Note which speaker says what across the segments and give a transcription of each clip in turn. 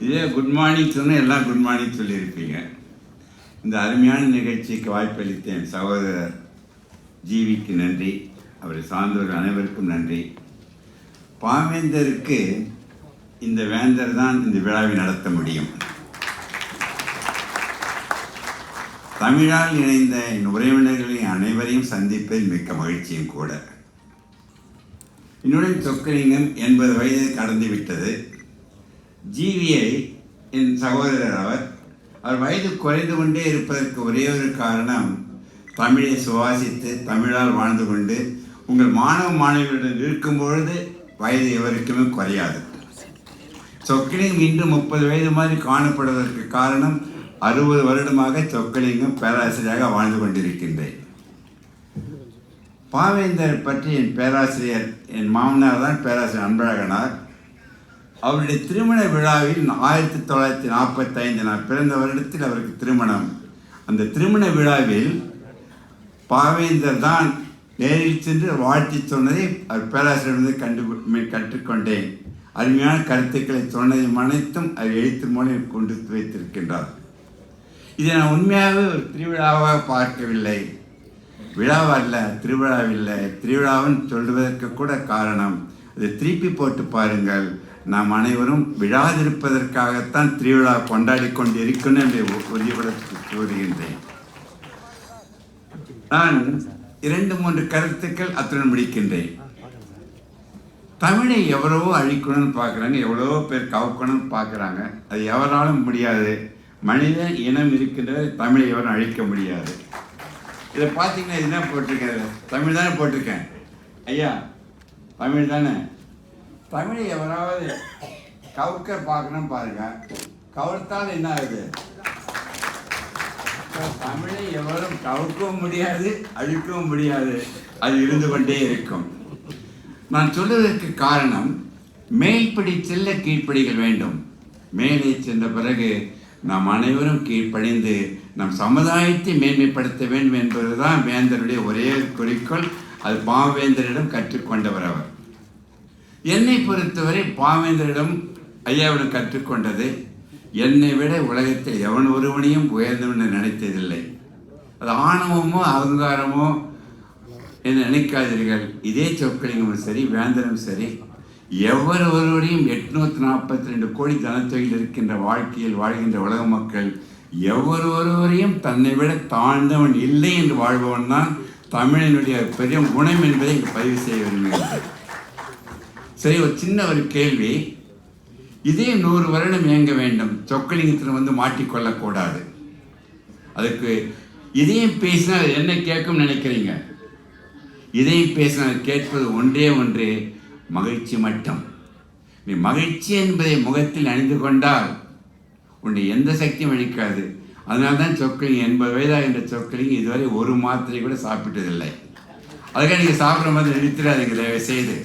Speaker 1: இதே good morning சொன்னால் எல்லாம் குட் மார்னிங் சொல்லியிருப்பீங்க. இந்த அருமையான நிகழ்ச்சிக்கு வாய்ப்பளித்தேன் சகோதரர் ஜீவிக்கு நன்றி, அவரை சார்ந்தவர்கள் அனைவருக்கும் நன்றி. பாவேந்தருக்கு இந்த வேந்தர் தான் இந்த விழாவை நடத்த முடியும். தமிழால் இணைந்த என் உறவினர்களின் அனைவரையும் சந்திப்பதில் மிக்க மகிழ்ச்சியும் கூட. என்னுடன் சொக்கலிங்கம் 80 வயது கடந்து விட்டது. ஜீவியை என் சகோதரர் அவர் வயது குறைந்து கொண்டே இருப்பதற்கு ஒரே ஒரு காரணம், தமிழை சுவாசித்து தமிழால் வாழ்ந்து கொண்டு உங்கள் மாணவ மாணவிகளுடன் இருக்கும் பொழுது வயது எவருக்குமே குறையாது. சொக்கலிங்கம் இன்று 30 வயது மாதிரி காணப்படுவதற்கு காரணம் 60 வருடமாக சொக்கலிங்கம் பேராசிரியராக வாழ்ந்து கொண்டிருக்கின்றேன். பாவேந்தர் பற்றி என் பேராசிரியர், என் மாமனார் தான் பேராசிரியர் அன்பழகனார். அவருடைய திருமண விழாவில் 1945 நான் பிறந்த வருடத்தில் அவருக்கு திருமணம். அந்த திருமண விழாவில் பாவேந்தர் தான் நேரில் சென்று வாழ்த்தி சொன்னதை அவர் பேராசிரியர் கற்றுக்கொண்டேன். அருமையான கருத்துக்களை சொன்னதை அனைத்தும் அவர் எழுத்து மூலம் கொண்டு வைத்திருக்கின்றார். இதை நான் உண்மையாகவே ஒரு திருவிழாவாக பார்க்கவில்லை. விழாவல்ல, திருவிழாவில்லை. திருவிழாவுன்னு சொல்வதற்கு கூட காரணம், அதை திருப்பி போட்டு பாருங்கள். நாம் அனைவரும் விழாதிருப்பதற்காகத்தான் திருவிழா கொண்டாடி கொண்டு இருக்கணும் என்று உறுதிபடுத்தி கூறுகின்றேன். நான் 2-3 கருத்துக்கள் அத்துடன் முடிக்கின்றேன். தமிழை எவ்வளவோ அழிக்கணும்னு பார்க்குறாங்க, எவ்வளவோ பேர் கவக்கணும்னு பார்க்குறாங்க. அது எவராலும் முடியாது. மனித இனம் இருக்கின்றது, தமிழை எவரும் அழிக்க முடியாது. இதை பார்த்தீங்கன்னா இது என்ன போட்டிருக்கேன், தமிழ் தானே போட்டிருக்கேன். ஐயா தமிழ் தானே. தமிழை எவராவது கவுக்க பார்க்கணும் பாருங்க, கவுத்தால் என்ன ஆகுது? தமிழை எவரும் கவுக்கவும் முடியாது, அழிக்கவும் முடியாது. அது இருந்து கொண்டே இருக்கும். நான் சொல்வதற்கு காரணம், மேல்படி செல்ல கீழ்ப்படிகள் வேண்டும். மேலே சென்ற பிறகு நாம் அனைவரும் கீழ்ப்படிந்து நம் சமுதாயத்தை மேன்மைப்படுத்த வேண்டும் என்பதுதான் வேந்தருடைய ஒரே குறிக்கோள். அது பாவேந்தரிடம் கற்றுக்கொண்டவர் அவர். என்னை பொறுத்தவரை பாவேந்தரிடம் ஐயாவிடம் கற்றுக்கொண்டது, என்னை விட உலகத்தில் எவன் ஒருவனையும் உயர்ந்தவன் நினைத்ததில்லை. அது ஆணவமோ அகங்காரமோ என்று நினைக்காதீர்கள். இதே சொக்கலிங்கமும் சரி, வேந்தரும் சரி, எவர் ஒருவரையும் 842 கோடி ஜனத்தொகையில் இருக்கின்ற வாழ்க்கையில் வாழ்கின்ற உலக மக்கள் எவர் ஒருவரையும் தன்னை விட தாழ்ந்தவன் இல்லை என்று வாழ்பவன் தான் தமிழனுடைய பெரிய குணம் என்பதை பதிவு செய்ய விரும்புகிறேன். சரி, ஒரு சின்ன ஒரு கேள்வி. இதே 100 வருடம் இயங்க வேண்டும், சொக்கலிங்கத்தில் வந்து மாட்டிக்கொள்ளக்கூடாது. அதுக்கு இதையும் பேசினால் என்ன கேட்கும் நினைக்கிறீங்க? இதையும் பேசினால் கேட்பது ஒன்றே ஒன்று, மகிழ்ச்சி மட்டும். நீ மகிழ்ச்சி என்பதை முகத்தில் அணிந்து கொண்டால் உன்னுடைய எந்த சக்தியும் அழிக்காது. அதனால தான் சொக்கலிங்கம் 80 வயதாகின்ற சொக்கலிங்கம் இதுவரை ஒரு மாத்திரை கூட சாப்பிட்டதில்லை. அதுக்காக நீங்கள் சாப்பிட்ற மாதிரி நிறுத்திடாதீங்க தயவு செய்து.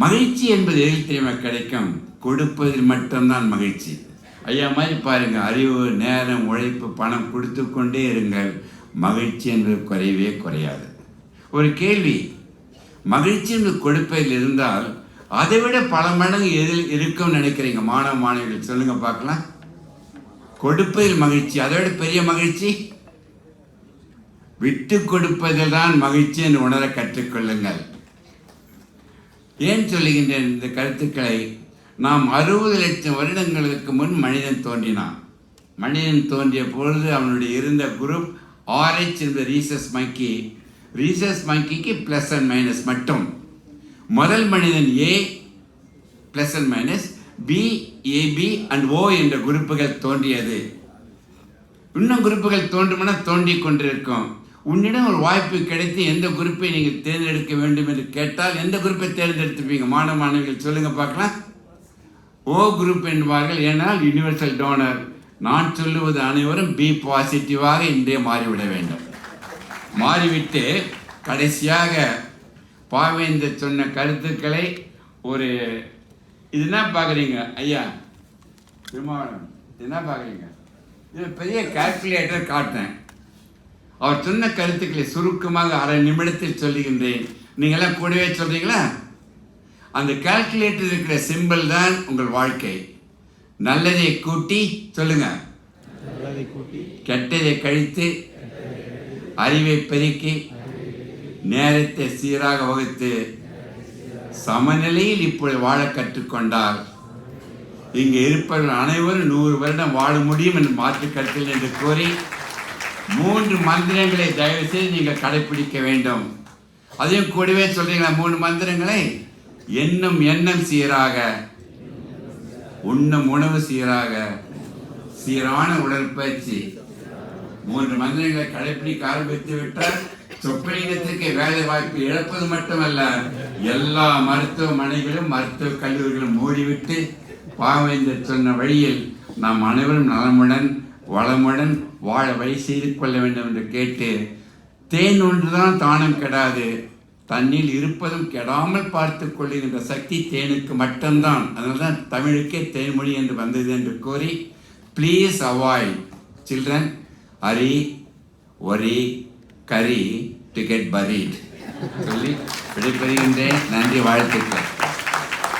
Speaker 1: மகிழ்ச்சி என்பது எதில் தெரியுமா கிடைக்கும்? கொடுப்பதில் மட்டும்தான் மகிழ்ச்சி. ஐயா மாதிரி பாருங்க, அறிவு, நேரம், உழைப்பு, பணம் கொடுத்து கொண்டே இருங்கள். மகிழ்ச்சி என்பது குறையவே குறையாது. ஒரு கேள்வி, மகிழ்ச்சி என்று கொடுப்பதில் இருந்தால் அதை விட பல மடங்கு எதில் இருக்கும் நினைக்கிறீங்க மாணவ மாணவிகள்? சொல்லுங்க பார்க்கலாம். கொடுப்பதில் மகிழ்ச்சி, அதை விட பெரிய மகிழ்ச்சி விட்டு கொடுப்பதில் தான் மகிழ்ச்சி என்று உணர கற்றுக்கொள்ளுங்கள். ஏன் சொல்லுகின்றேன் இந்த கருத்துக்களை? நாம் 60 லட்சம் வருடங்களுக்கு முன் மனிதன் தோன்றினான். மனிதன் தோன்றிய பொழுது அவனுடைய இருந்த குரூப் RH என்பது ரீசஸ் மங்கி. ரீசஸ் மங்கிக்கு ப்ளஸ் அண்ட் மைனஸ் மட்டும். முதல் மனிதன் A plus and minus, B, AB and O என்ற குரூப்புகள் தோன்றியது. இன்னும் குரூப்புகள் தோன்றும்னா தோன்றிக் கொண்டிருக்கும். உன்னிடம் ஒரு வாய்ப்பு கிடைத்து எந்த குரூப்பை நீங்கள் தேர்ந்தெடுக்க வேண்டும் என்று கேட்டால் எந்த குரூப்பை தேர்ந்தெடுத்துப்பீங்க? மாணவ மாணவிகள் சொல்லுங்க பார்க்கலாம். O குரூப் என்பார்கள். ஏனால் யூனிவர்சல் டோனர். நான் சொல்லுவது அனைவரும் B பாசிட்டிவாக இன்றே மாறிவிட வேண்டும். மாறிவிட்டு கடைசியாக பாவேந்தர் சொன்ன கருத்துக்களை ஒரு இது என்ன பார்க்குறீங்க ஐயா திருமாவளவன்? என்ன பார்க்குறீங்க? இது பெரிய கால்குலேட்டர் காட்டினேன். அவர் சொன்ன கருத்துக்களை சுருக்கமாக 1/2 நிமிடத்தில் சொல்லுகின்றேன். நீங்கள்லாம் கூடவே சொல்கிறீங்களா? அந்த கால்குலேட்டர் இருக்கிற சிம்பிள் தான் உங்கள் வாழ்க்கை. நல்லதை கூட்டி சொல்லுங்க, கெட்டதை கழித்து, அறிவை பெருக்கி, நேரத்தை சீராக வகுத்து, சமநிலையில் இப்பொழுது வாழ கற்றுக்கொண்டால் இங்கு இருப்பவர்கள் அனைவரும் 100 வருடம் வாழ முடியும் என்று மாற்று கருத்தில் என்று கூறி 3 மந்திரங்களை தயவு செய்து நீங்கள் கடைபிடிக்க வேண்டும். அதையும் கூடவே சொல்றீங்களா 3 மந்திரங்களை? எண்ணம் சீராக, உண்ணும் உணவு சீராக, சீரான உடற்பயிற்சி. 3 மந்திரங்களை கடைபிடிக்க ஆரம்பித்து விட்டால் சொப்பலிங்கத்திற்கு வேலை வாய்ப்பு இழப்பது மட்டுமல்ல, எல்லா மருத்துவமனைகளும் மருத்துவ கல்லூரிகளும் மூடிவிட்டு பாவேந்தர் சொன்ன வழியில் நாம் அனைவரும் நலமுடன் வளமுடன் வாழ வழி செய்து கொள்ள வேண்டும் என்று கேட்டு, தேன் ஒன்றுதான் தானம் கெடாது, தண்ணில் இருப்பதும் கெடாமல் பார்த்து கொள்ளுகின்ற சக்தி தேனுக்கு மட்டும்தான். அதனால்தான் தமிழுக்கே தேன்மொழி என்று வந்தது என்று கூறி, please avoid children hurry worry curry to get buried சொல்லி விடைபெறுகின்றேன். நன்றி, வாழ்த்துக்கள்.